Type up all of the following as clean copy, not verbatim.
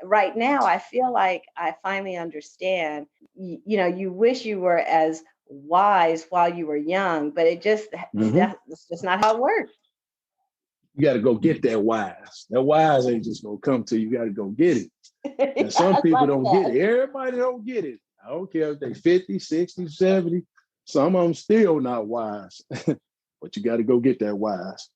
right now, I feel like I finally understand. You wish you were as wise while you were young, but it's just not how it works. You got to go get that wise. That wise ain't just going to come to you. You got to go get it. And some people don't get it. Everybody don't get it. I don't care if they 50, 60, 70. Some of them still not wise. But you got to go get that wise.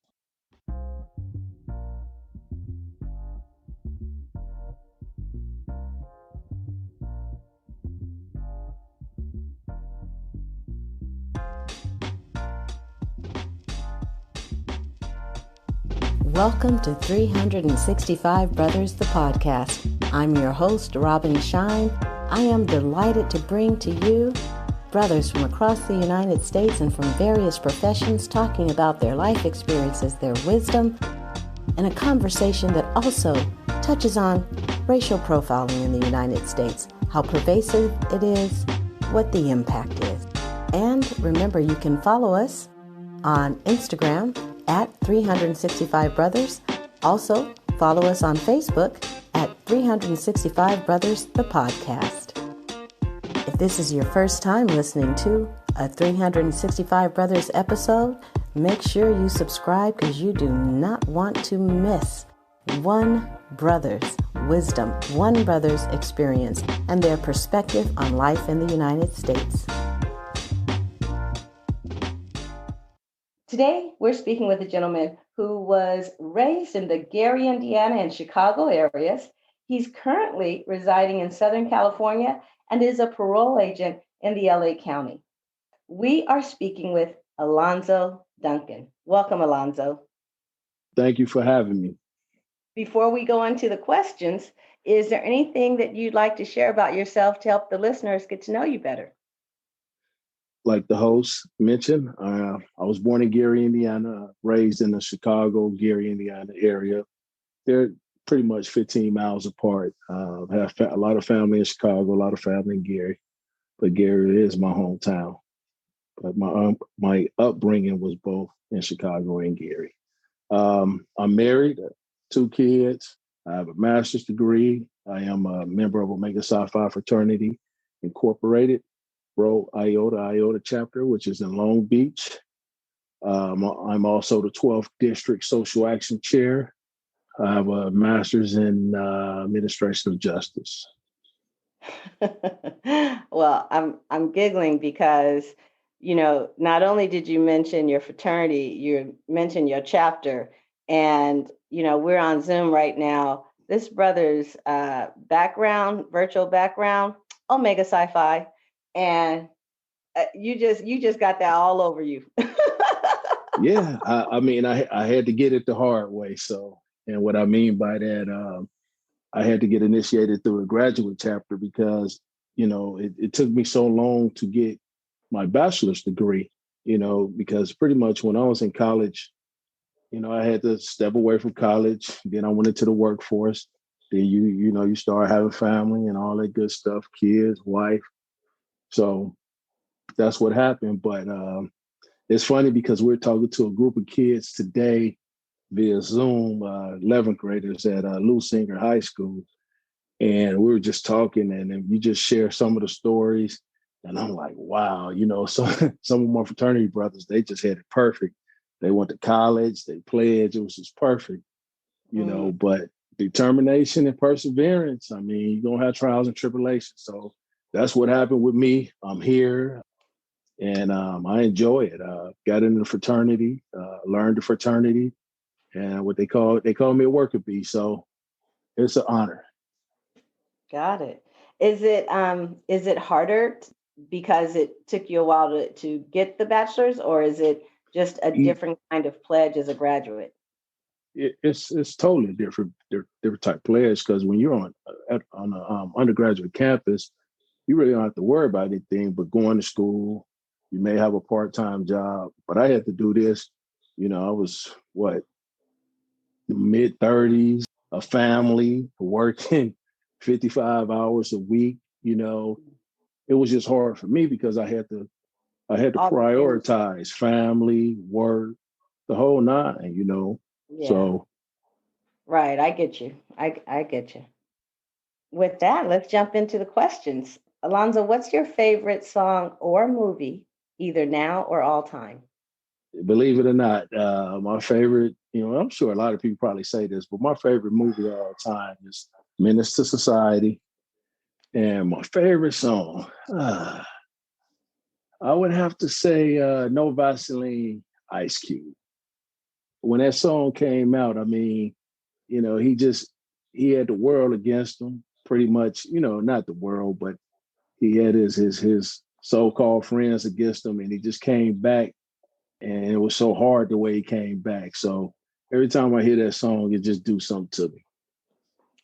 Welcome to 365 Brothers, the podcast. I'm your host, Robin Shine. I am delighted to bring to you brothers from across the United States and from various professions talking about their life experiences, their wisdom, and a conversation that also touches on racial profiling in the United States, how pervasive it is, what the impact is. And remember, you can follow us on Instagram at 365 Brothers. Also, follow us on Facebook at 365 Brothers, the podcast. If this is your first time listening to a 365 Brothers episode, make sure you subscribe because you do not want to miss one brother's wisdom, one brother's experience, and their perspective on life in the United States. Today, we're speaking with a gentleman who was raised in the Gary, Indiana, and Chicago areas. He's currently residing in Southern California and is a parole agent in the LA County. We are speaking with Alonzo Duncan. Welcome, Alonzo. Thank you for having me. Before we go into the questions, is there anything that you'd like to share about yourself to help the listeners get to know you better? Like the host mentioned, I was born in Gary, Indiana, raised in the Chicago, Gary, Indiana area. They're pretty much 15 miles apart. I have a lot of family in Chicago, a lot of family in Gary, but Gary is my hometown. But my upbringing was both in Chicago and Gary. I'm married, 2 kids. I have a master's degree. I am a member of Omega Psi Phi fraternity, Incorporated. Rho Iota Chapter, which is in Long Beach. I'm also the 12th District Social Action Chair. I have a master's in administration of justice. Well, I'm giggling because, not only did you mention your fraternity, you mentioned your chapter, and, we're on Zoom right now. This brother's virtual background, Omega Psi Phi. And you just got that all over you. Yeah, I had to get it the hard way. So, and what I mean by that, I had to get initiated through a graduate chapter because, it took me so long to get my bachelor's degree, because pretty much when I was in college, I had to step away from college. Then I went into the workforce. Then you start having family and all that good stuff, kids, wife. So that's what happened. But it's funny because we're talking to a group of kids today via Zoom, 11th graders at Lusinger High School. And we were just talking and then you just share some of the stories. And I'm like, wow, some of my fraternity brothers, they just had it perfect. They went to college, they pledged, it was just perfect, but determination and perseverance, you're going to have trials and tribulations. So that's what happened with me. I'm here. And I enjoy it. Got into the fraternity, learned the fraternity, and what they call me a worker bee. So it's an honor. Got it. Is it harder because it took you a while to get the bachelor's, or is it just a different kind of pledge as a graduate? It's totally different type pledge because when you're on an undergraduate campus, you really don't have to worry about anything but going to school. You may have a part-time job, but I had to do this. I was mid-30s, a family, working 55 hours a week. It was just hard for me because I had to prioritize family, work, the whole nine. Yeah. So. Right, I get you. I get you. with that, let's jump into the questions. Alonzo, what's your favorite song or movie, either now or all time? Believe it or not, my favorite, I'm sure a lot of people probably say this, but my favorite movie of all time is Menace to Society. And my favorite song, I would have to say No Vaseline, Ice Cube. When that song came out, I mean, he had the world against him, pretty much, not the world, but he had his so-called friends against him, and he just came back, and it was so hard the way he came back. So every time I hear that song, it just do something to me.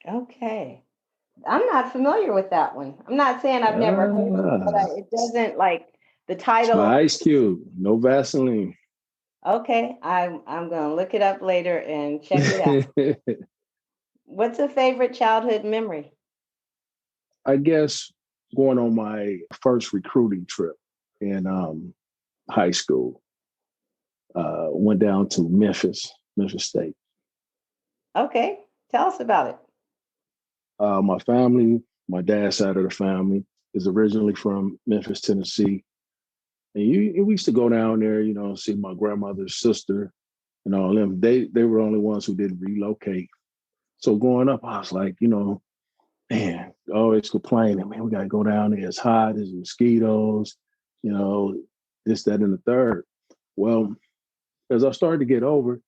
Okay. I'm not familiar with that one. I'm not saying I've never heard it, but it doesn't like the It's title. by Ice Cube, No Vaseline. Okay, I'm gonna look it up later and check it out. What's a favorite childhood memory? I guess going on my first recruiting trip in high school, went down to Memphis State. Okay, tell us about it. My family, my dad's side of the family, is originally from Memphis, Tennessee. And we used to go down there, see my grandmother's sister and all them. They were the only ones who didn't relocate. So growing up, I was like, man, always complaining, man, we got to go down there. It's hot, there's mosquitoes, this, that, and the third. Well, as I started to get older,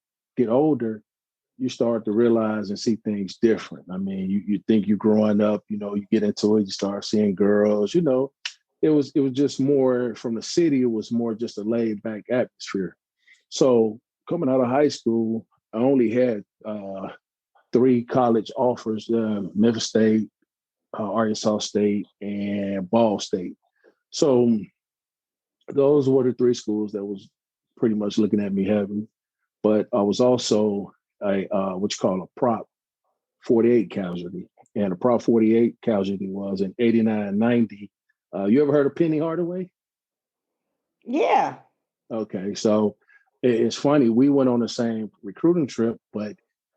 you start to realize and see things different. I mean, you think you're growing up, you get into it, you start seeing girls, it was just more from the city. It was more just a laid back atmosphere. So coming out of high school, I only had 3 college offers: Memphis State, Arkansas State, and Ball State. So those were the 3 schools that was pretty much looking at me heavy. But I was also what you call a Prop 48 casualty. And a Prop 48 casualty was in 89-90. You ever heard of Penny Hardaway? Yeah. Okay, so it's funny. We went on the same recruiting trip, but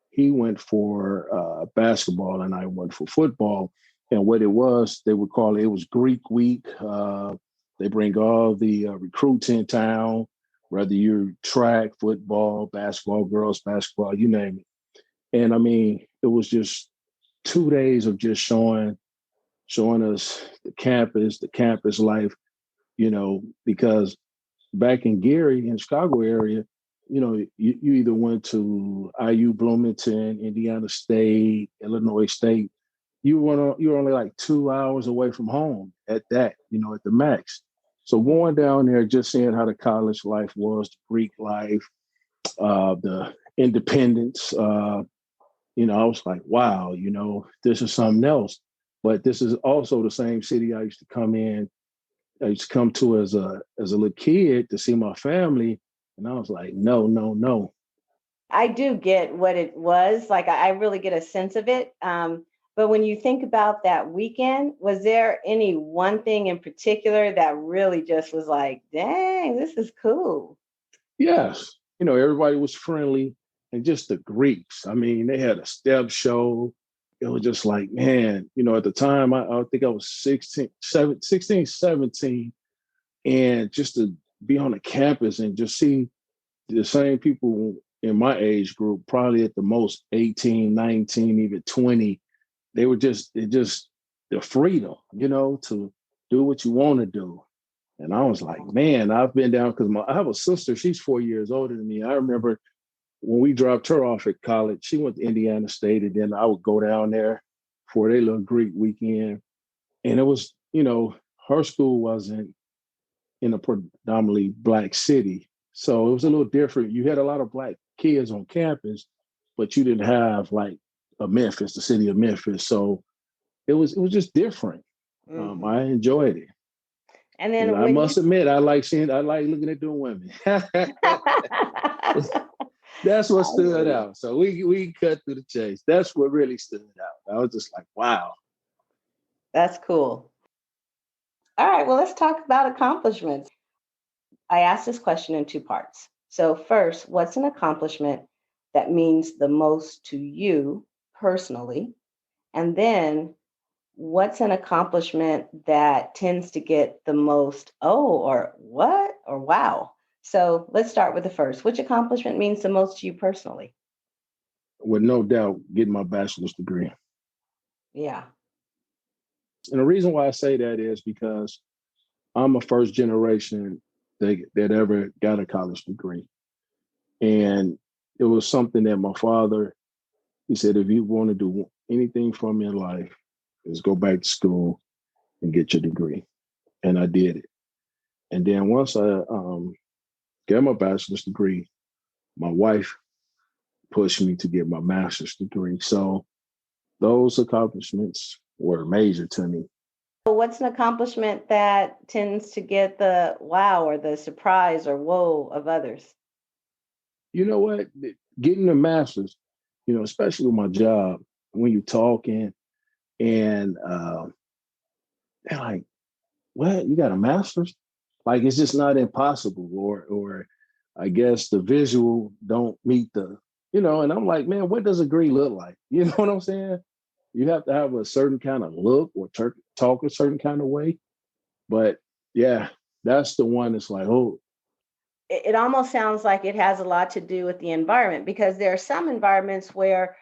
he went for basketball and I went for football. And what it was, they would call it was Greek week. They bring all the recruits in town, whether you're track, football, basketball, girls basketball, you name it. And I mean, it was just 2 days of just showing us the campus life, because back in Gary, in the Chicago area, you either went to IU Bloomington, Indiana State, Illinois State. You were only like 2 hours away from home at that, at the max. So going down there, just seeing how the college life was, the Greek life, the independence, I was like, wow, this is something else. But this is also the same city I used to come to as a little kid to see my family. And I was like, no, no, no. I do get what it was. Like, I really get a sense of it. But when you think about that weekend, was there any one thing in particular that really just was like, dang, this is cool? Yes. Everybody was friendly, and just the Greeks. I mean, they had a step show. It was just like, man, at the time, I think I was 16, 17. And just to be on the campus and just see the same people in my age group, probably at the most 18, 19, even 20, they were just the freedom, to do what you want to do. And I was like, man, I've been down because I have a sister. She's 4 years older than me. I remember when we dropped her off at college, she went to Indiana State, and then I would go down there for their little Greek weekend. And it was, her school wasn't in a predominantly Black city. So it was a little different. You had a lot of Black kids on campus, but you didn't have like the city of Memphis. So it was just different. Mm-hmm. I enjoyed it. And then I must admit, I like looking at them women. That's what stood out. So we cut through the chase. That's what really stood out. I was just like, wow. That's cool. All right, well, let's talk about accomplishments. I asked this question in 2 parts. So first, what's an accomplishment that means the most to you personally? And then what's an accomplishment that tends to get the most, oh, or what, or wow? So let's start with the first. Which accomplishment means the most to you personally? With no doubt, getting my bachelor's degree. Yeah. And the reason why I say that is because I'm a first generation that ever got a college degree. And it was something that my father, he said, if you want to do anything from your life, is go back to school and get your degree. And I did it. And then once I got my bachelor's degree, my wife pushed me to get my master's degree. So those accomplishments were major to me. So what's an accomplishment that tends to get the wow or the surprise or whoa of others? You know what? Getting a master's, especially with my job, when you're talking and they're like, what? You got a master's? Like, it's just not impossible. Or I guess the visual don't meet and I'm like, man, what does a degree look like? You know what I'm saying? You have to have a certain kind of look or talk a certain kind of way. But yeah, that's the one that's like, oh, It almost sounds like it has a lot to do with the environment, because there are some environments where,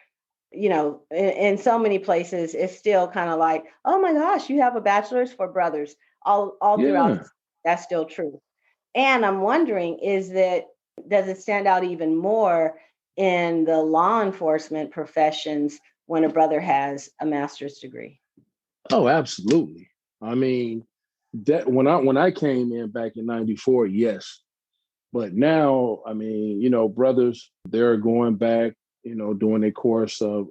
in so many places, it's still kind of like, oh my gosh, you have a bachelor's for brothers all throughout. yeah. That's still true. And I'm wondering, does it stand out even more in the law enforcement professions when a brother has a master's degree? Oh, absolutely. I mean, that when I came in back in '94, yes. But now, I mean, brothers, they're going back, doing a course of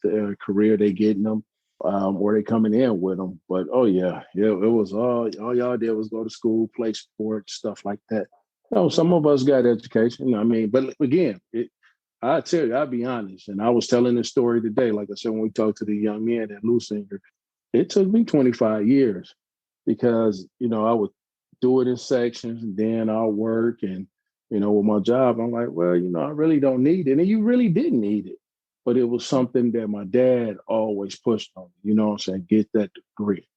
their career, they getting them, or they coming in with them. But oh yeah, it was all y'all did was go to school, play sports, stuff like that. No, some of us got education. I mean, but again, I tell you, I'll be honest. And I was telling this story today, like I said, when we talked to the young men at Lucinger, it took me 25 years because, I would do it in sections and then I'll work and, with my job, I'm like, well, I really don't need it. And you really didn't need it. But it was something that my dad always pushed on me, what I'm saying? Get that degree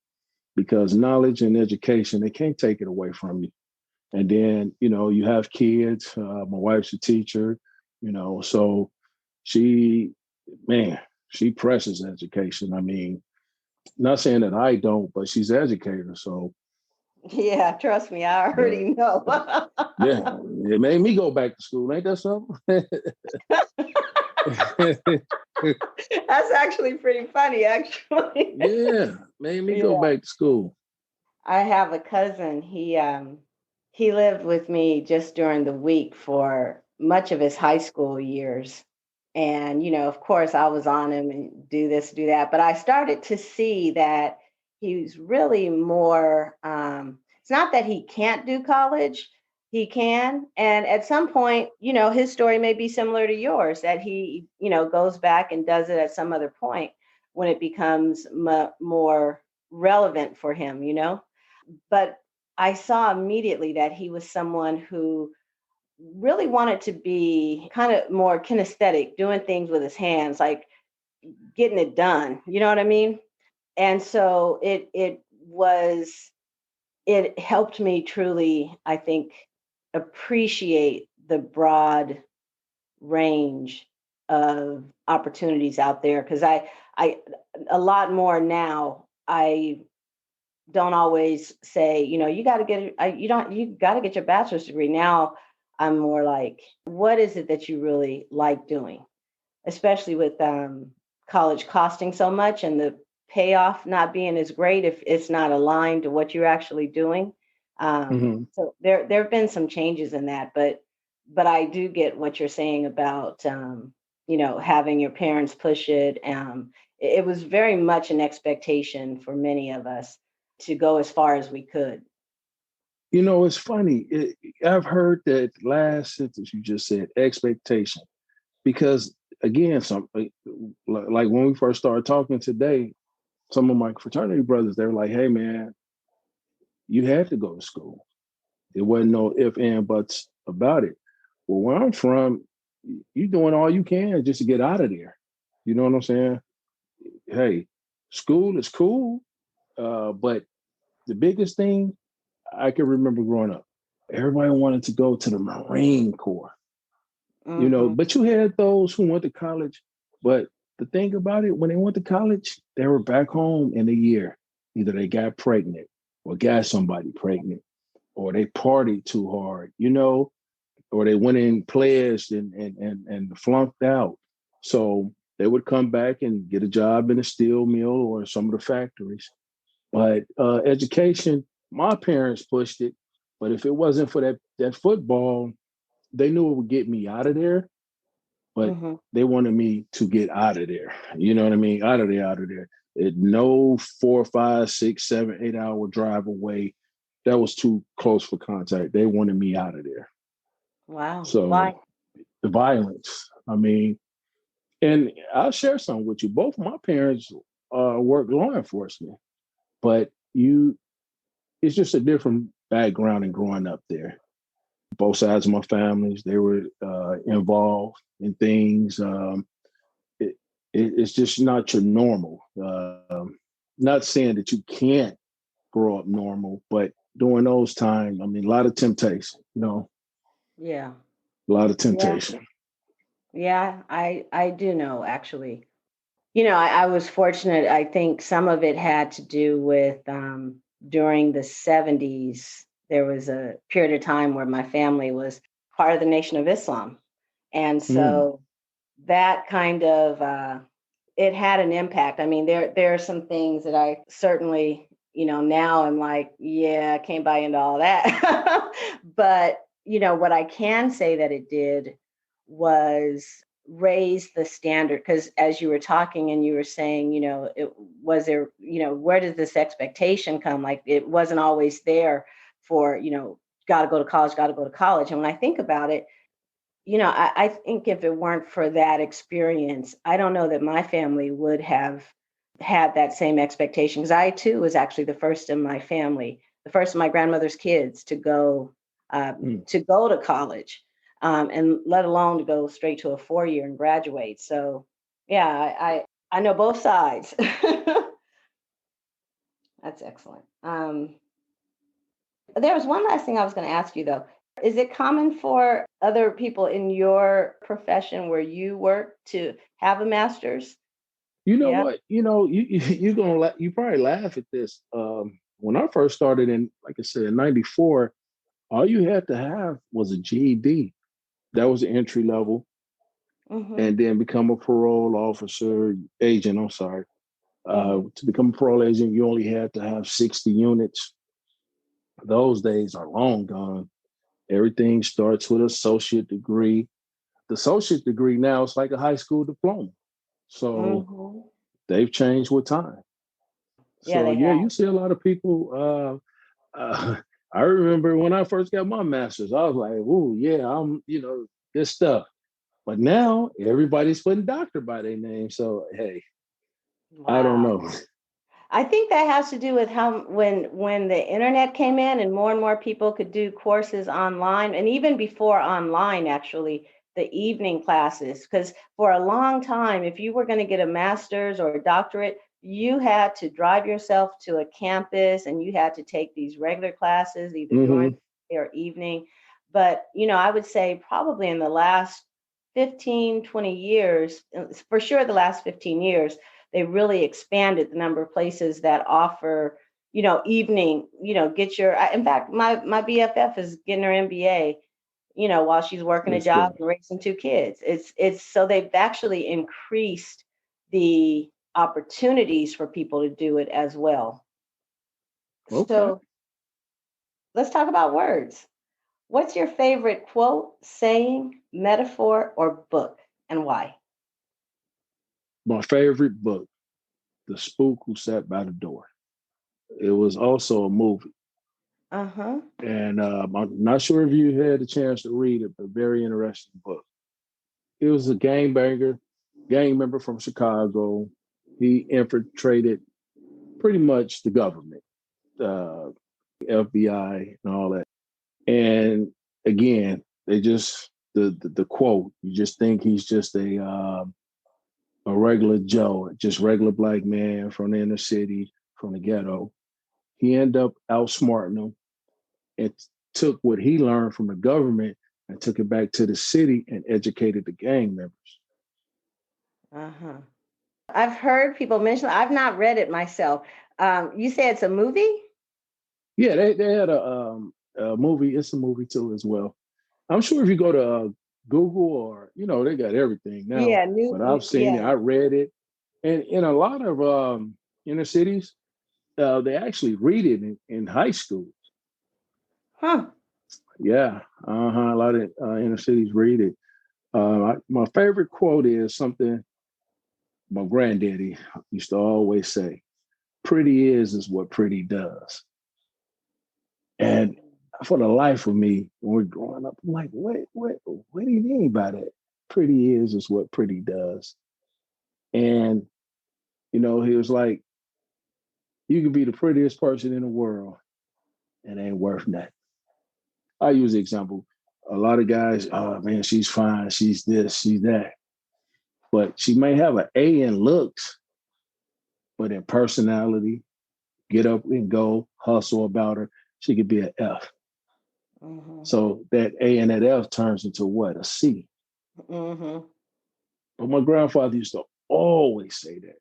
because knowledge and education, they can't take it away from you. And then, you have kids. My wife's a teacher, so she, man, she presses education. I mean, not saying that I don't, but she's an educator. So Yeah, trust me, I already know. yeah, it made me go back to school. Ain't that something? That's actually pretty funny, actually. Yeah, made me go Yeah. back to school. I have a cousin. He lived with me just during the week for much of his high school years. And, of course, I was on him and do this, do that. But I started to see that he's really more, it's not that he can't do college, he can. And at some point, his story may be similar to yours, that he, goes back and does it at some other point when it becomes more relevant for him. But I saw immediately that he was someone who really wanted to be kind of more kinesthetic, doing things with his hands, like getting it done. You know what I mean? And so it helped me truly, I think, appreciate the broad range of opportunities out there. Because I a lot more now. I don't always say, you got to get you got to get your bachelor's degree. Now I'm more like, what is it that you really like doing? Especially with college costing so much and the payoff not being as great if it's not aligned to what you're actually doing. Hmm. So there have been some changes in that, but I do get what you're saying about having your parents push it. It was very much an expectation for many of us to go as far as we could. It's funny. I've heard that last sentence you just said, expectation, because again, like when we first started talking today, some of my fraternity brothers, they were like, hey, man, you had to go to school. There wasn't no if, and, buts about it. Well, where I'm from, you doing all you can just to get out of there. You know what I'm saying? Hey, School is cool, but the biggest thing I can remember growing up, everybody wanted to go to the Marine Corps, Mm-hmm. but you had those who went to college. But the thing about it, when they went to college, they were back home in a year. Either they got pregnant or got somebody pregnant, or they partied too hard, or they went in pledged and flunked out. So they would come back and get a job in a steel mill or some of the factories. But education, my parents pushed it. But if it wasn't for that football, they knew it would get me out of there. But Mm-hmm. they wanted me to get out of there. You know what I mean? Out of there, out of there. No 4, 5, 6, 7, 8 hour drive away. That was too close for contact. They wanted me out of there. Wow. So Why? the violence. I mean, and I'll share something with you. Both my parents worked law enforcement, but it's just a different background in growing up there. Both sides of my families, they were involved in things. It's just not your normal. Not saying that you can't grow up normal, but during those times, I mean, a lot of temptation, Yeah. a lot of Yeah. temptation. Yeah. I do know, actually. I was fortunate. I think some of it had to do with during the 70s, there was a period of time where my family was part of the Nation of Islam. And Mm, so that kind of it had an impact. I mean, there are some things that I certainly, now I'm like, yeah, I can't buy into all that. But, what I can say that it did was raise the standard, because as you were talking and you were saying, it was there, where does this expectation come? Like it wasn't always there for, got to go to college, got to go to college. And when I think about it, I think if it weren't for that experience, I don't know that my family would have had that same expectation. Because I too was actually the first in my family, the first of my grandmother's kids mm. to go to college, and let alone to go straight to a 4 year and graduate. So, yeah, I know both sides. That's excellent. There was one last thing I was going to ask you though. Is it common for other people in your profession where you work to have a master's? You know Yeah. what? You probably laugh at this. When I first started in, like I said, in '94, all you had to have was a GED. That was the entry level, Mm-hmm. and then become a parole officer agent. I'm sorry. Mm-hmm. To become a parole agent, you only had to have 60 units. Those days are long gone. Everything starts with associate degree. The associate degree now is like a high school diploma. So Mm-hmm. they've changed with time. Yeah, So they yeah, have. you see a lot of people. I remember when I first got my master's, I was like, "Ooh, yeah, this stuff." But now everybody's putting doctor by their name. So hey, I don't Wow. know. I think that has to do with how when the internet came in and more people could do courses online, and even before online, actually, the evening classes. Because for a long time, if you were going to get a master's or a doctorate, you had to drive yourself to a campus and you had to take these regular classes either during Hmm. the day or evening. But I would say probably in the last 15, 20 years, for sure the last 15 years, they really expanded the number of places that offer, evening, get your, in fact, my BFF is getting her MBA, while she's working a That's job good. and raising two kids. It's so they've actually increased the opportunities for people to do it as well. Okay. So let's talk about words. What's your favorite quote, saying, metaphor, or book, and why? My favorite book, The Spook Who Sat by the Door. It was also a movie. Uh-huh. And I'm not sure if you had a chance to read it, but very interesting book. It was a gang member from Chicago. He infiltrated pretty much the government, uh, FBI, and all that. And again, they just the quote. You just think he's just a regular Joe, just regular black man from the inner city, from the ghetto. He ended up outsmarting them and took what he learned from the government and took it back to the city and educated the gang members. Uh-huh. I've heard people mention, I've not read it myself. You say it's a movie? Yeah, they had a movie. It's a movie too as well. I'm sure if you go to Google or, they got everything now, Yeah, but I've seen it, yeah. I read it. And in a lot of inner cities, they actually read it in high school. Huh. Yeah, a lot of inner cities read it. My favorite quote is something my granddaddy used to always say: "Pretty is what pretty does." And for the life of me, when we're growing up, I'm like, what do you mean by that? Pretty is what pretty does. And he was like, you could be the prettiest person in the world, and it ain't worth nothing. I use the example. A lot of guys, oh man, she's fine, she's this, she's that. But she may have an A in looks, but in personality, get up and go, hustle about her, she could be an F. Mm-hmm. So that A and that F turns into what? A C. Mm-hmm. But my grandfather used to always say that.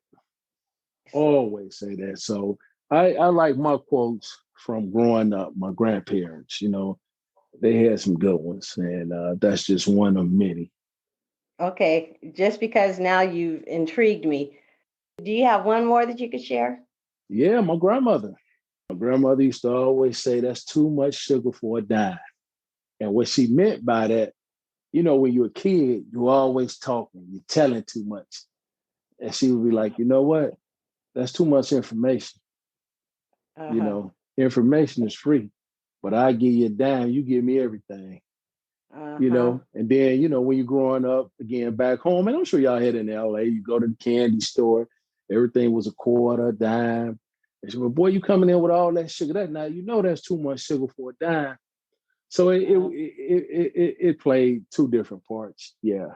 Always say that. So I like my quotes from growing up, my grandparents, they had some good ones. And that's just one of many. Okay. Just because now you've intrigued me. Do you have one more that you could share? Yeah, my grandmother. My grandmother used to always say, that's too much sugar for a dime. And what she meant by that, when you're a kid, you're always talking, you're telling too much. And she would be like, you know what? That's too much information. Uh-huh. Information is free, but I give you a dime, you give me everything. Uh-huh. And then, when you're growing up again back home, and I'm sure y'all had in LA, you go to the candy store, everything was a quarter, a dime. And she went, boy, you coming in with all that sugar. That now that's too much sugar for a dime. So it played two different parts. Yeah.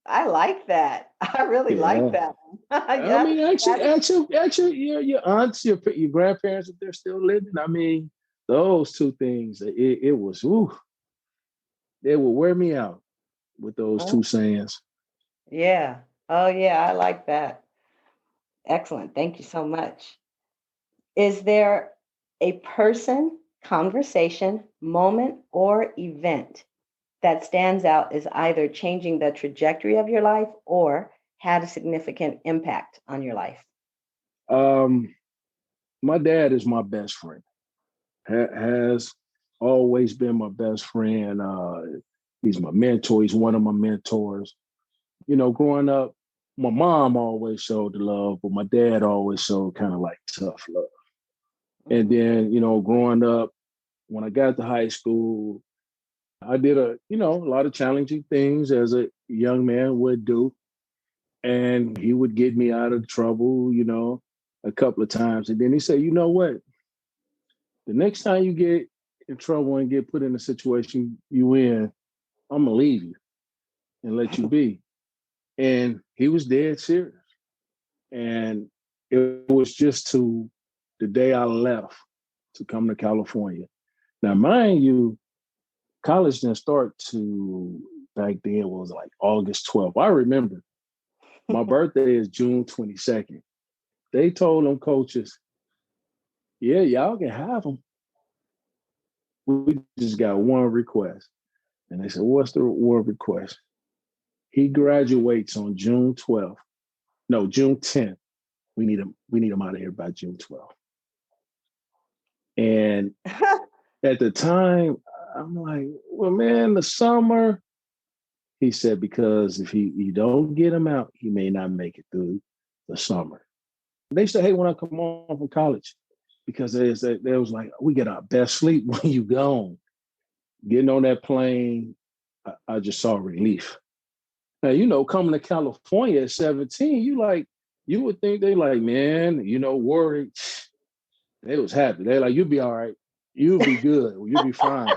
I like that. I really like that. Yeah. I mean, actually, your aunts, your grandparents, if they're still living, I mean, those two things, it was, they will wear me out with those two sayings. Yeah. Oh, yeah. I like that. Excellent. Thank you so much. Is there a person, conversation, moment, or event that stands out as either changing the trajectory of your life or had a significant impact on your life? My dad is my best friend. Has always been my best friend. He's my mentor. He's one of my mentors. Growing up, my mom always showed the love, but my dad always showed kind of like tough love. And then, growing up, when I got to high school, I did a lot of challenging things as a young man would do. And he would get me out of trouble, a couple of times. And then he said, you know what? The next time you get in trouble and get put in a situation you in, I'm gonna leave you and let you be. And he was dead serious. And it was just to the day I left to come to California. Now, mind you, college didn't start to back then was like August 12th. I remember my birthday is June 22nd. They told them coaches, yeah, y'all can have them. We just got one request. And they said, what's the one request? He graduates on June 12th. No, June 10th. We need him out of here by June 12th. And at the time, I'm like, well, man, the summer. He said, because if you don't get him out, he may not make it through the summer. They used to hate when I come home from college because they was like, we get our best sleep when you gone. Getting on that plane, I just saw relief. Now, coming to California at 17, you would think they like, man, worried. They was happy. They like, you'll be all right. You'll be good. You'll be fine.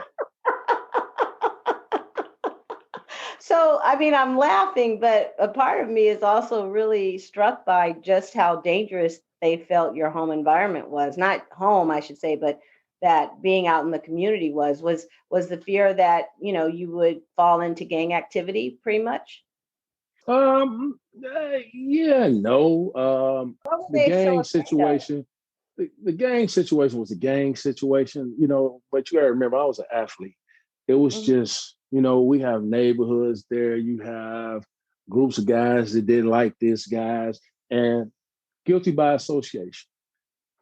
So, I mean, I'm laughing, but a part of me is also really struck by just how dangerous they felt your home environment was. Not home, I should say, but that being out in the community was the fear that, you would fall into gang activity pretty much? Yeah, no. What were The they so gang afraid of? situation, the gang situation was a gang situation, but you gotta remember I was an athlete. It was Mhm. just, we have neighborhoods there, you have groups of guys that didn't like this guys, and guilty by association.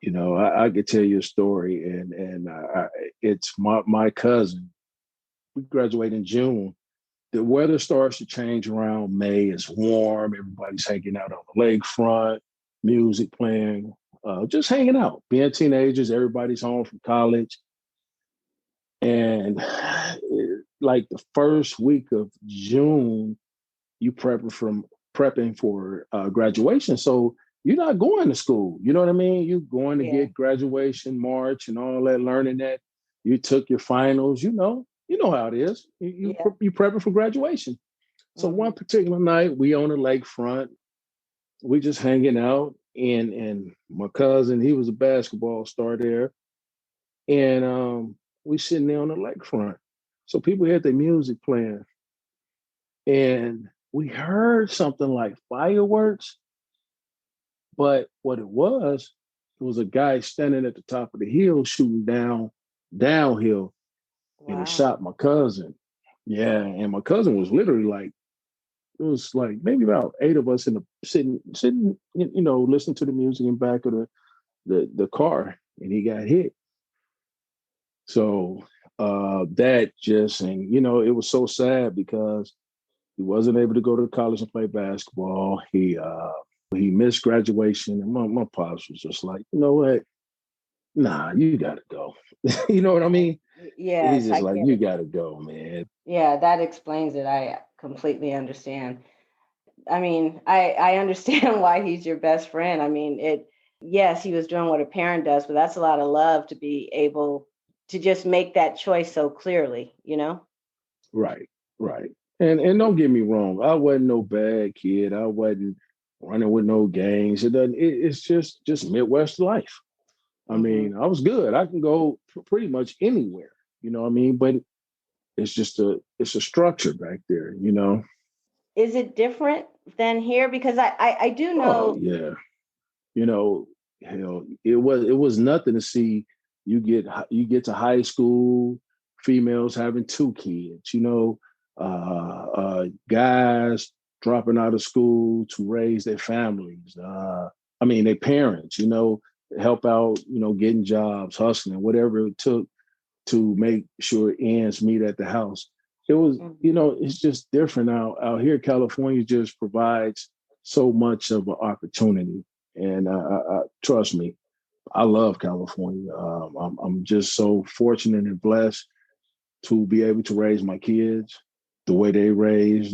I could tell you a story, and it's my cousin. We graduated in June. The weather starts to change around May. It's warm. Everybody's hanging out on the lakefront, music playing, just hanging out, being teenagers. Everybody's home from college. And like the first week of June, you prepping for graduation. So you're not going to school. You know what I mean? You're going to Yeah. get graduation march and all that, learning that you took your finals. You know how it is. Yeah. You prepping for graduation. So Hmm. one particular night, we on the lakefront, we just hanging out, and my cousin, he was a basketball star there, and we sitting there on the lakefront. So people had their music playing, and we heard something like fireworks, but what it was a guy standing at the top of the hill shooting downhill, and he Wow. shot my cousin. Yeah, and my cousin was literally like, it was like maybe about eight of us in the sitting, listening to the music in back of the car, and he got hit. So that just, and it was so sad because he wasn't able to go to college and play basketball. He missed graduation, and my pops was just like, you know what? Nah, you gotta go. You know what I mean? He's Yes, just I like, get you it. gotta go, man. Yeah, that explains it. I completely understand. I mean, I understand why he's your best friend. I mean, yes, he was doing what a parent does, but that's a lot of love to be able to just make that choice so clearly, you know? Right, right. And don't get me wrong, I wasn't no bad kid. I wasn't running with no gangs. It's just Midwest life. I Hmm. mean, I was good. I can go pretty much anywhere. You know what I mean? But it's a structure back there. Is it different than here? Because I do Oh know. yeah. You know, hell, it was nothing to see you get to high school, females having two kids, guys dropping out of school to raise their families. I mean, their parents, help out, getting jobs, hustling, whatever it took to make sure ends meet at the house. It was, Mhm. it's just different out here. California just provides so much of an opportunity, and trust me, I love California. I'm just so fortunate and blessed to be able to raise my kids the way they raised.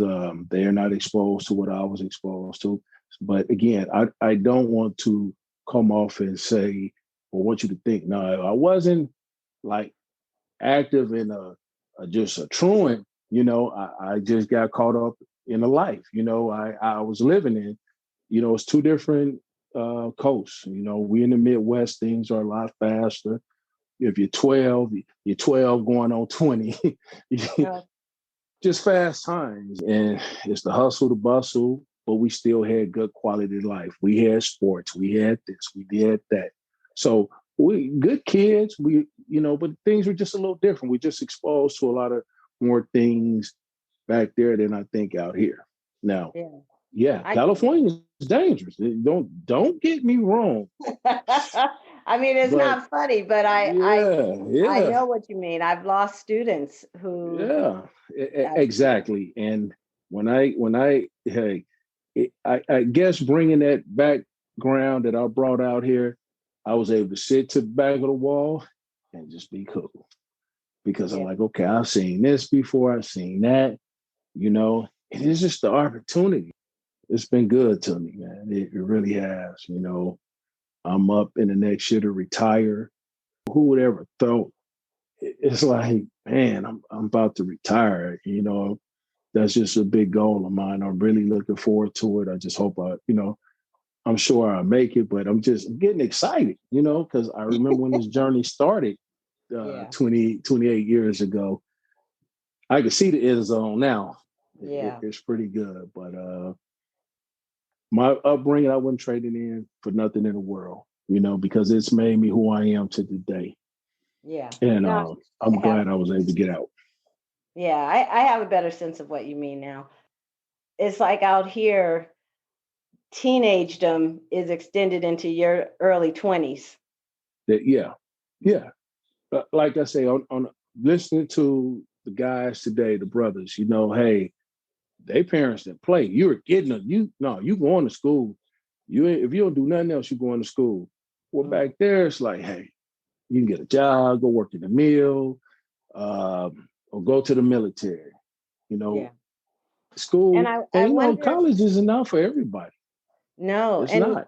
They are not exposed to what I was exposed to. But again, I don't want to come off and say or want you to think, no, I wasn't like active in just a truant. I just got caught up in a life. I was living in. It's two different coasts. We in the Midwest, things are a lot faster. If you're 12, you're 12 going on 20. Yeah. Just fast times, and it's the hustle, the bustle. But we still had good quality life. We had sports. We had this. We had that. So we good kids. But things were just a little different. We just exposed to a lot of more things back there than I think out here. Now, Yeah, yeah, I get it. California is dangerous. Don't get me wrong, I mean, it's but not funny, but yeah, I yeah, know what you mean. I've lost students who, yeah, yeah. exactly. And when I hey, I guess bringing that background that I brought out here, I was able to sit to the back of the wall and just be cool because I'm Yeah. like, okay, I've seen this before, I've seen that, and it's just the opportunity. It's been good to me, man. It really has. I'm up in the next year to retire. Who would ever thought? It's like, man, I'm about to retire. that's just a big goal of mine. I'm really looking forward to it. I just hope I'm sure I'll make it, but I'm getting excited, because I remember when this journey started Yeah. 28 years ago. I can see the end zone now. Yeah. It's pretty good, but my upbringing, I wouldn't trade it in for nothing in the world, because it's made me who I am to today. Yeah. And No, I'm glad I was able to get out. yeah, I have a better sense of what you mean now. It's like out here, teenagedom is extended into your early 20s. Yeah. Like I say, on listening to the guys today, the brothers, hey, they parents that play. You're getting them. You going to school. If you don't do nothing else, you're going to school. Well, back there, it's like, hey, you can get a job, go work in the mill, or go to the military. Yeah. And School, I and wonder, college isn't enough for everybody. no, It's and not.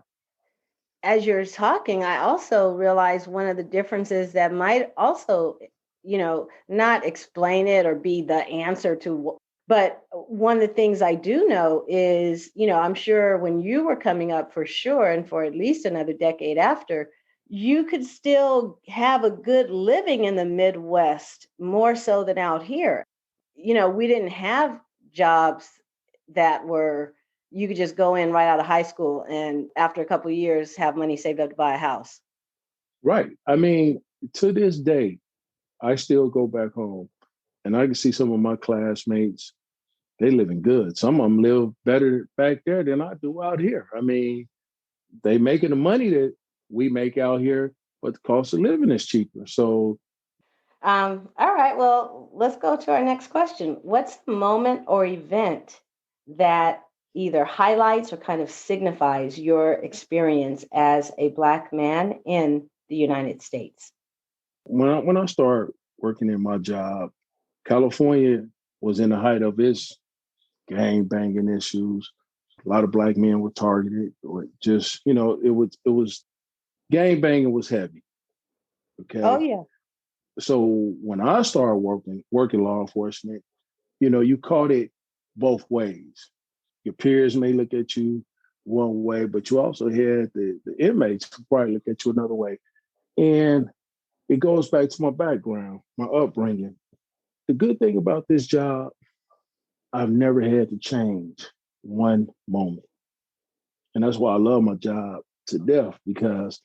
as you're talking, I also realized one of the differences that might also, not explain it or be the answer to, but one of the things I do know is, I'm sure when you were coming up for sure, and for at least another decade after, you could still have a good living in the Midwest, more so than out here. We didn't have jobs that were you could just go in right out of high school and after a couple of years have money saved up to buy a house. Right. I mean, to this day, I still go back home and I can see some of my classmates, they living good. Some of them live better back there than I do out here. I mean, they making the money that we make out here, but the cost of living is cheaper. So, All right, well, let's go to our next question. What's the moment or event that either highlights or kind of signifies your experience as a Black man in the United States? when I started working in my job, California was in the height of its gang banging issues. A lot of Black men were targeted, or just it was gang banging was heavy. Oh, Okay, yeah. so when I started working law enforcement, you caught it both ways. Your peers may look at you one way, but you also had the inmates who probably look at you another way. And it goes back to my background, my upbringing. The good thing about this job, I've never had to change one moment. And that's why I love my job to death, because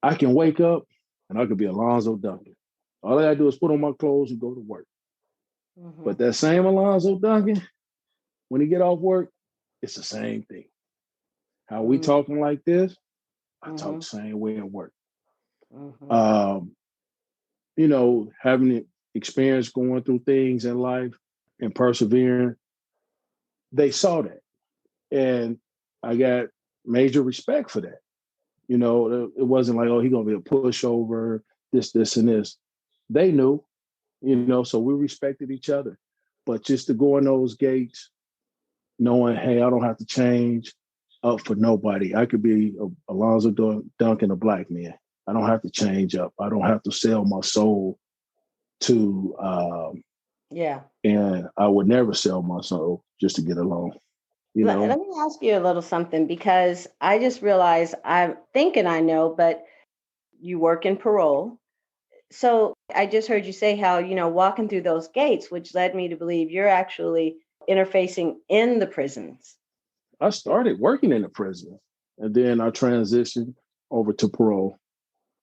I can wake up and I could be Alonzo Duncan. All I gotta do is put on my clothes and go to work. Hmm. But that same Alonzo Duncan, when he get off work, it's the same thing. How we Hmm. talking like this, I talk Hmm. the same way at work. Hmm. Um, having experience going through things in life and persevering, they saw that. And I got major respect for that. It wasn't like, oh, he's gonna be a pushover, this, and this. They knew, so we respected each other. But just to go in those gates, knowing, hey, I don't have to change up for nobody. I could be Alonzo Duncan, a Black man. I don't have to change up. I don't have to sell my soul to, Yeah. and I would never sell my soul just to get along. Let me ask you a little something because I just realized I'm thinking I know, but you work in parole. So I just heard you say how, walking through those gates, which led me to believe you're actually interfacing in the prisons. I started working in the prison, and then I transitioned over to parole.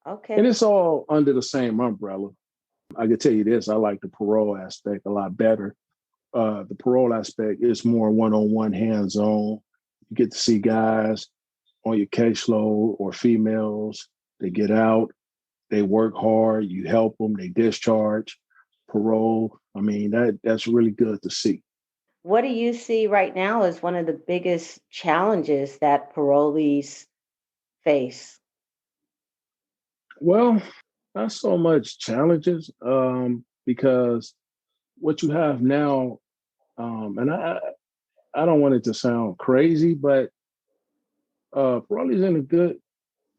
And Okay. it's all under the same umbrella. I can tell you this, I like the parole aspect a lot better. The parole aspect is more one-on-one, hands-on. You get to see guys on your caseload or females. They get out, they work hard, you help them, they discharge. Parole, I mean, that's really good to see. What do you see right now as one of the biggest challenges that parolees face? Well, not so much challenges, because what you have now, and I don't want it to sound crazy, but parolees in a good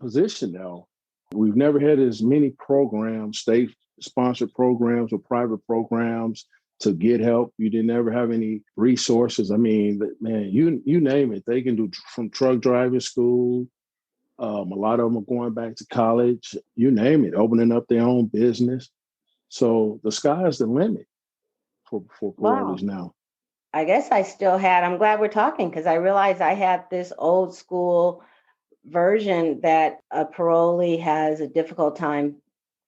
position now. We've never had as many programs, state sponsored programs or private programs to get help. You didn't ever have any resources. I mean, man, you name it. They can do from truck driving school. A lot of them are going back to college. You name it, opening up their own business. So the sky's the limit for Wow. parolees now. I guess I'm glad we're talking because I realized I had this old school version that a parolee has a difficult time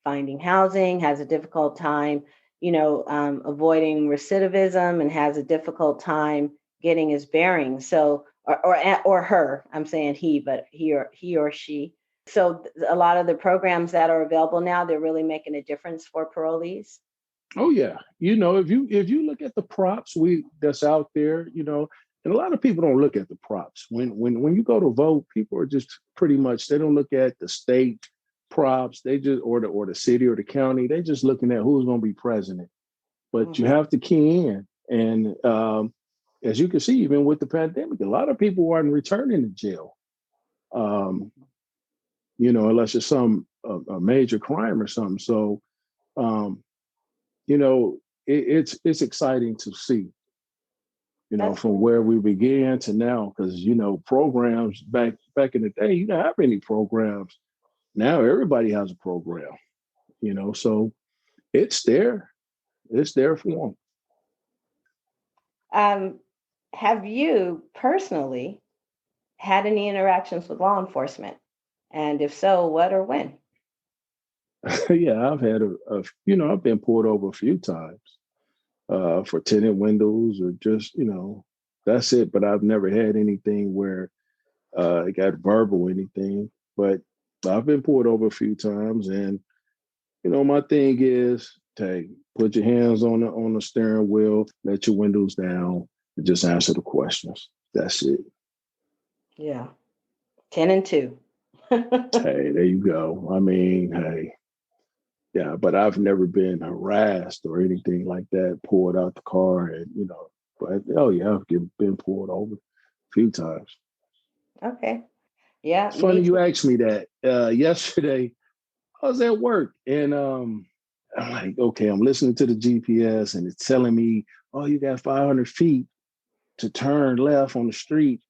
finding housing, has a difficult time, avoiding recidivism, and has a difficult time getting his bearings. So, or her, I'm saying he, but he or she. So a lot of the programs that are available now, they're really making a difference for parolees. Oh yeah, if you look at the props that's out there, and a lot of people don't look at the props. When you go to vote, people are just pretty much, they don't look at the state props. They just or the city or the county. They just looking at who's going to be president. But you have to key in, and as you can see, even with the pandemic, a lot of people aren't returning to jail. Unless it's a major crime or something. So. It's exciting to see, That's from where we began to now, because, programs back in the day, you don't have any programs. Now everybody has a program, so it's there. It's there for them. Have you personally had any interactions with law enforcement? And if so, what or when? Yeah, I've had I've been pulled over a few times for tinted windows or just, that's it. But I've never had anything where it got verbal or anything. But I've been pulled over a few times, and my thing is, hey, put your hands on the steering wheel, let your windows down, and just answer the questions. That's it. Yeah, 10 and 2. Hey, there you go. I mean, hey, yeah, but I've never been harassed or anything like that, pulled out the car, and but oh yeah, I've been pulled over a few times. Okay. Yeah, It's funny me too. you asked me that. Yesterday, I was at work, and I'm like, okay, I'm listening to the GPS, and it's telling me, oh, you got 500 feet to turn left on the street,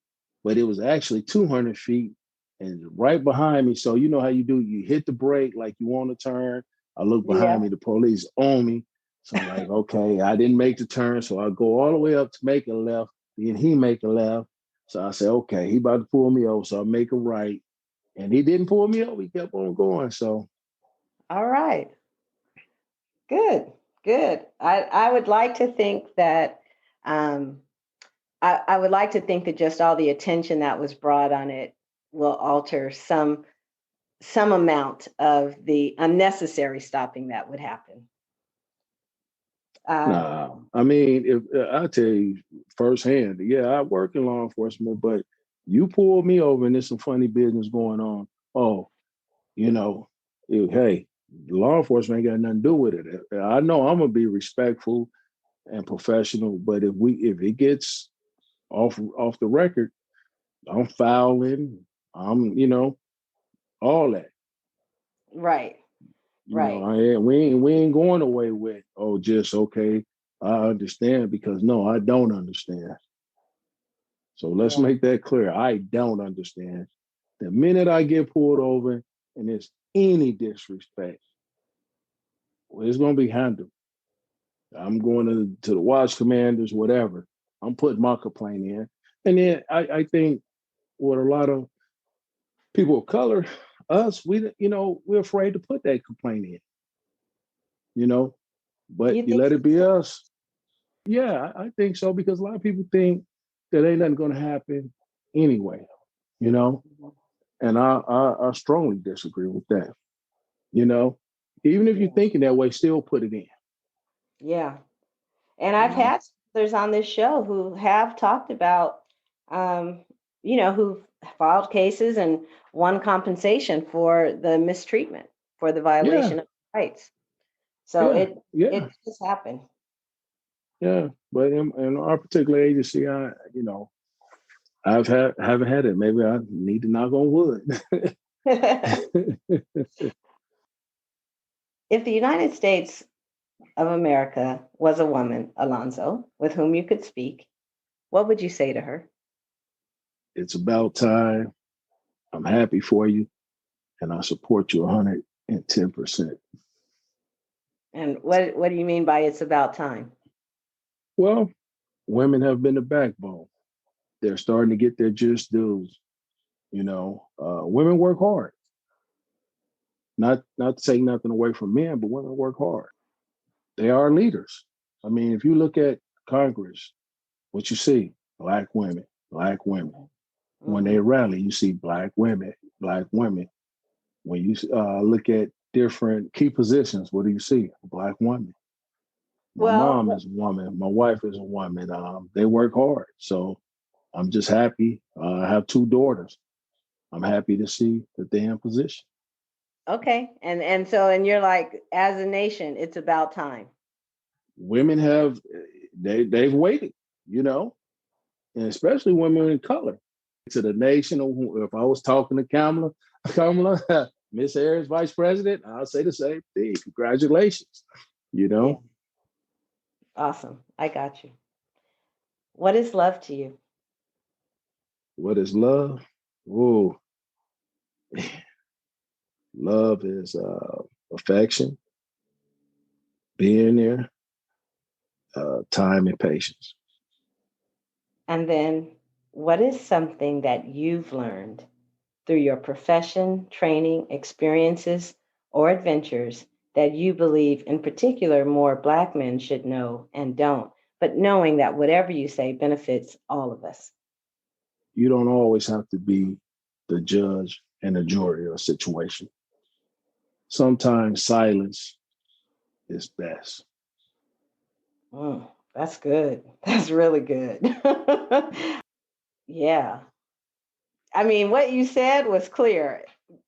but it was actually 200 feet and right behind me. So you know how you do, you hit the brake like you want to turn. I look behind Yeah. me, the police on me. So I'm like, okay, I didn't make the turn. So I go all the way up to make a left. Then he make a left. So I said, okay, he about to pull me over. So I make a right. And he didn't pull me over. He kept on going. So. All right. Good. Good. I would like to think that I would like to think that just all the attention that was brought on it will alter some amount of the unnecessary stopping that would happen. Nah, I mean, if I tell you firsthand, yeah, I work in law enforcement, but you pull me over and there's some funny business going on. Oh, hey, law enforcement ain't got nothing to do with it. I know I'm gonna be respectful and professional, but if it gets off the record, I'm fouling. I'm all that. Right. Right. We ain't going away with, oh, just okay. I understand, because no, I don't understand. So let's make that clear. I don't understand. The minute I get pulled over and there's any disrespect, well, it's going to be handled. I'm going to the watch commanders, whatever. I'm putting my complaint in. And then I think what a lot of people of color, us, we're afraid to put that complaint in, but you let it be us. Yeah, I think so, because a lot of people think that ain't nothing going to happen anyway, and I strongly disagree with that. Even if you're thinking that way, still put it in. Yeah. And I've had others on this show who have talked about, who've filed cases and won compensation for the mistreatment, for the violation of rights. So it just happened. Yeah, but in our particular agency, haven't had it. Maybe I need to knock on wood. If the United States of America was a woman, Alonzo, with whom you could speak, what would you say to her? It's about time. I'm happy for you, and I support you 110%. And what do you mean by it's about time? Well, women have been the backbone. They're starting to get their just dues. Women work hard. Not to take nothing away from men, but women work hard. They are leaders. I mean, if you look at Congress, what you see, black women, black women. Mm-hmm. When they rally, you see black women, black women. When you look at different key positions, what do you see? Black women. My mom is a woman. My wife is a woman. They work hard. So I'm just happy. I have 2 daughters. I'm happy to see that they're in position. Okay. And you're like, as a nation, it's about time. Women they've waited, and especially women in color. To the nation, if I was talking to Kamala, Miss Harris, Vice President, I'll say the same thing. Congratulations, Yeah. Awesome. I got you. What is love to you? What is love? Oh, love is affection, being there, time and patience. And then what is something that you've learned through your profession, training, experiences, or adventures that you believe in particular more Black men should know and don't, but knowing that whatever you say benefits all of us? You don't always have to be the judge and the jury of a situation. Sometimes silence is best. That's good. That's really good. Yeah. I mean, what you said was clear,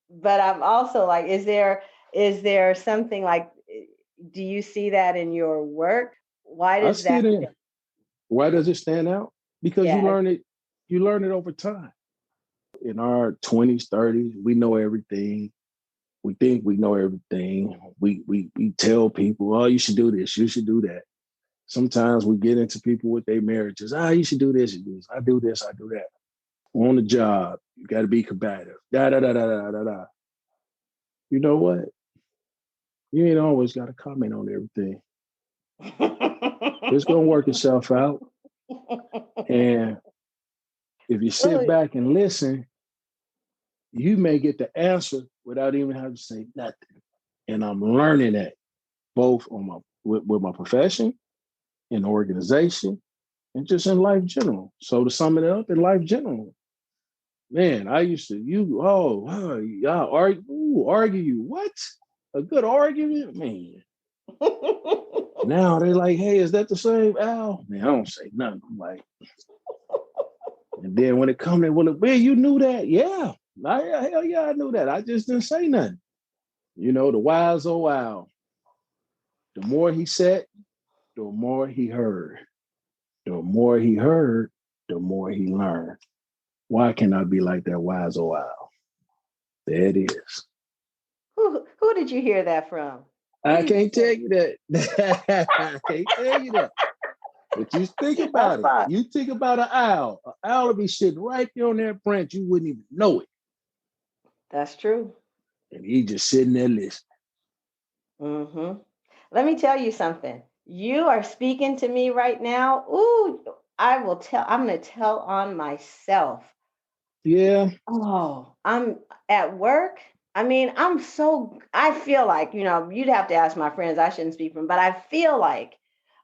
but I'm also like, is there something like, do you see that in your work? Why I does see that? it. Why does it stand out? Because Yeah. you learn it over time. In our 20s, 30s, we know everything. We think we know everything. We tell people, oh, you should do this, you should do that. Sometimes we get into people with their marriages. You should do this, you do this. I do this, I do that. On the job, you got to be combative. Da da da da da da da. You know what? You ain't always got to comment on everything. It's gonna work itself out. And if you sit back and listen, you may get the answer without even having to say nothing. And I'm learning that both on with my profession, in organization, and just in life general. So to sum it up, in life general, man, I used to y'all argue you what? A good argument, man. Now they're like, hey, is that the same Al? Man, I don't say nothing. I'm like, and then when it comes to, well, you knew that? Yeah. Hell yeah, I knew that. I just didn't say nothing. The wise old Al. The more he said, the more he heard. The more he heard, the more he learned. Why can't I be like that wise old Al? There it is. Who did you hear that from? I can't tell you that. I can't tell you that. But you think about it. You think about an owl. An owl will be sitting right there on that branch. You wouldn't even know it. That's true. And he just sitting there listening. Mm-hmm. Let me tell you something. You are speaking to me right now. Ooh, I'm going to tell on myself. Yeah. Oh, I'm at work. I mean, I feel like, you'd have to ask my friends. I shouldn't speak for them, but I feel like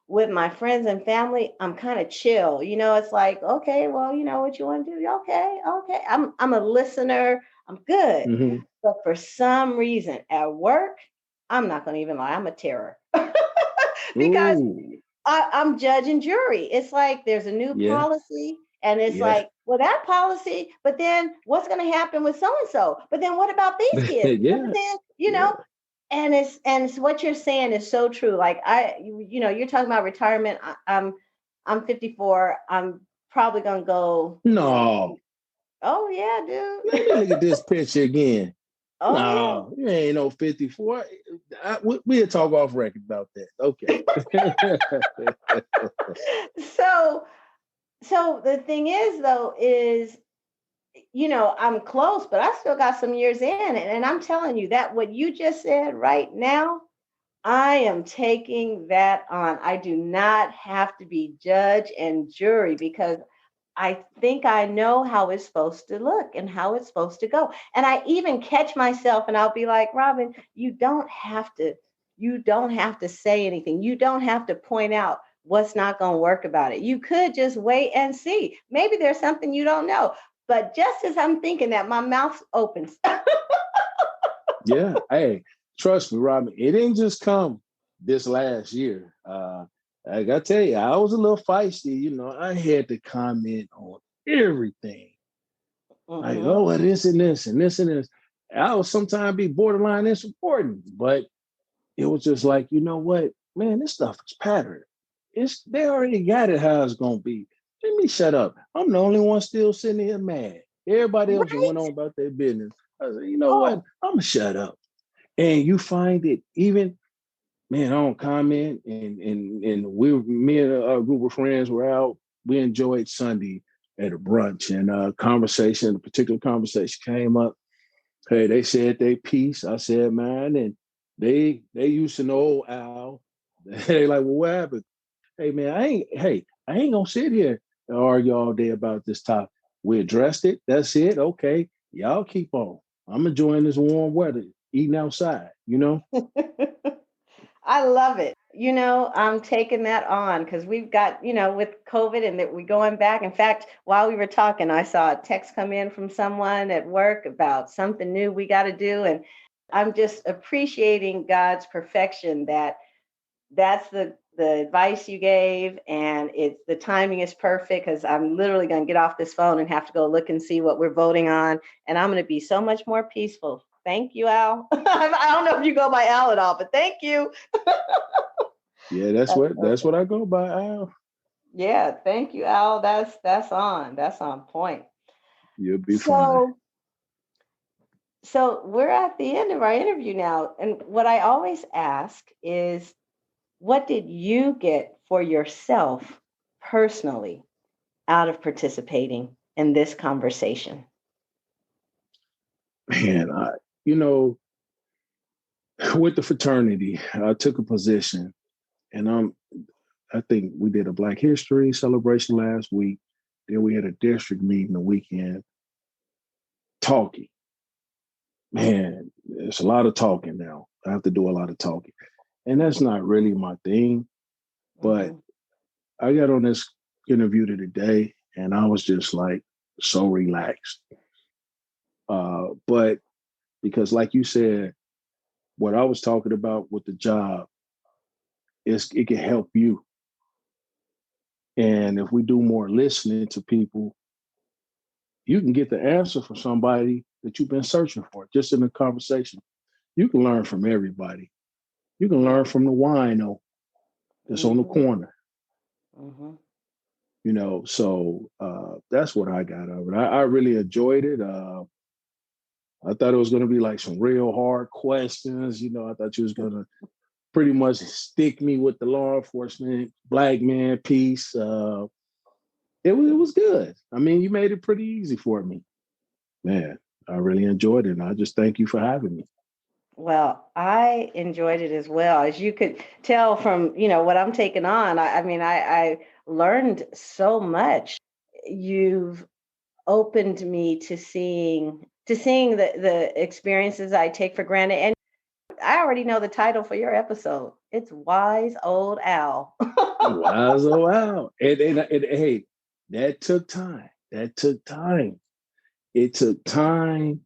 with my friends and family, I'm kind of chill. It's like, okay, well, what you want to do? Okay. I'm a listener. I'm good. Mm-hmm. But for some reason at work, I'm not going to even lie. I'm a terror because I'm judge and jury. It's like there's a new policy and it's like, well, that policy, but then what's going to happen with so-and-so? But then what about these kids? But then, and it's what you're saying is so true. Like you're talking about retirement. I'm 54. I'm probably going to go. No. Oh yeah, dude. Let me look at this picture again. Oh yeah. No, you ain't no 54. We'll talk off record about that. Okay. So the thing is though is, I'm close, but I still got some years in. And I'm telling you that what you just said right now, I am taking that on. I do not have to be judge and jury because I think I know how it's supposed to look and how it's supposed to go. And I even catch myself and I'll be like, Robin, you don't have to say anything. You don't have to point out what's not going to work about it. You could just wait and see. Maybe there's something you don't know. But just as I'm thinking that, my mouth opens. Yeah. Hey, trust me, Robin, it didn't just come this last year. I gotta tell you, I was a little feisty. I had to comment on everything. Like, Mm-hmm. oh, well, this and this and this and this. I would sometimes be borderline insubordinate, but it was just like, you know what, man, this stuff is patterned. They already got it how it's gonna be. Let me shut up. I'm the only one still sitting here mad. Everybody else went Right? on about their business. I said, you know what? Oh, I'm gonna shut up. And you find it even, man, I don't comment. And me and a group of friends were out. We enjoyed Sunday at a brunch, and a particular conversation came up. Hey, they said they piece. I said mine, and they used to know Al. They like, well, what happened? Hey, man, I ain't gonna sit here and argue all day about this topic. We addressed it. That's it. Okay, y'all keep on. I'm enjoying this warm weather, eating outside. I love it. I'm taking that on because we've got, with COVID and that we're going back. In fact, while we were talking, I saw a text come in from someone at work about something new we got to do. And I'm just appreciating God's perfection that's the advice you gave. And the timing is perfect because I'm literally going to get off this phone and have to go look and see what we're voting on. And I'm going to be so much more peaceful. Thank you, Al. I don't know if you go by Al at all, but thank you. Yeah, that's what I go by, Al. Yeah, thank you, Al. That's on point. You'll be fine. So we're at the end of our interview now, and what I always ask is, what did you get for yourself personally out of participating in this conversation? Man, you know, with the fraternity, I took a position, and I think we did a Black History celebration last week. Then we had a district meeting the weekend. Talking, man, it's a lot of talking now. I have to do a lot of talking, and that's not really my thing. But Hmm. I got on this interview today, and I was just like so relaxed. But because, like you said, what I was talking about with the job is it can help you. And if we do more listening to people, you can get the answer from somebody that you've been searching for just in a conversation. You can learn from everybody. You can learn from the wino that's on the Hmm. corner, Hmm. So that's what I got of it. I really enjoyed it. I thought it was going to be like some real hard questions. I thought you was going to pretty much stick me with the law enforcement, black man piece. It was good. I mean, you made it pretty easy for me. Man, I really enjoyed it. And I just thank you for having me. Well, I enjoyed it as well. As you could tell from, what I'm taking on, I mean, I learned so much. You've opened me to seeing the experiences I take for granted. And I already know the title for your episode. It's Wise Old Al. Wise oh wow. And hey, that took time. That took time. It took time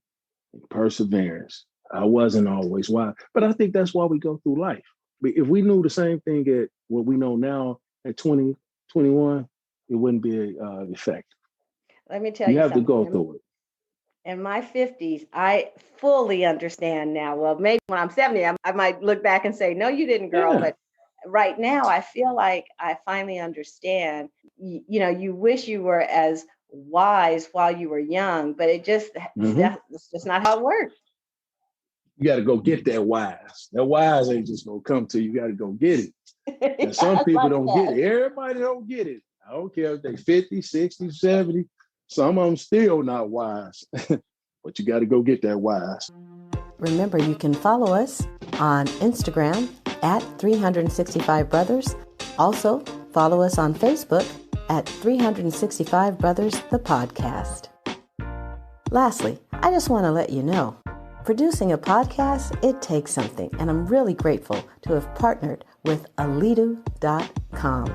and perseverance. I wasn't always wise, but I think that's why we go through life. If we knew the same thing at what we know now at 20, 21, it wouldn't be effective. Let me tell You you have to something. go In, through it. in my 50s, I fully understand now. Well, maybe when I'm 70, I might look back and say, no, you didn't, girl. Yeah. But right now, I feel like I finally understand. You wish you were as wise while you were young, but Hmm. it's just not how it works. you got to go get that wise. That wise ain't just gonna come to you. You got to go get it. And some people don't get it. Everybody don't get it. I don't care if they 50, 60, 70. Some of them still not wise. But you got to go get that wise. Remember, you can follow us on Instagram at 365 Brothers. Also, follow us on Facebook at 365 Brothers, the podcast. Lastly, I just want to let you know, producing a podcast, it takes something, and I'm really grateful to have partnered with Alitu.com.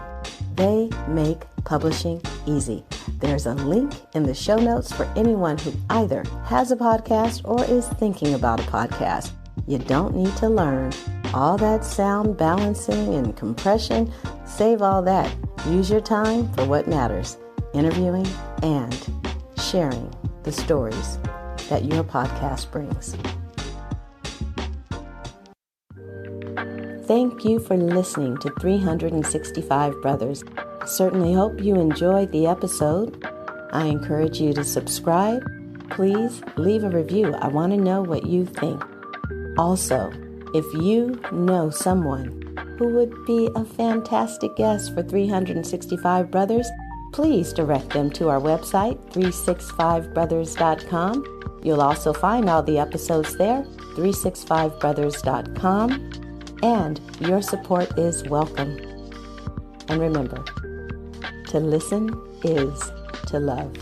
They make publishing easy. There's a link in the show notes for anyone who either has a podcast or is thinking about a podcast. You don't need to learn all that sound balancing and compression. Save all that. Use your time for what matters, interviewing and sharing the stories that your podcast brings. Thank you for listening to 365 Brothers. Certainly hope you enjoyed the episode. I encourage you to subscribe. Please leave a review. I want to know what you think. Also, if you know someone who would be a fantastic guest for 365 Brothers, please direct them to our website, 365brothers.com. You'll also find all the episodes there, 365brothers.com. And your support is welcome. And remember, to listen is to love.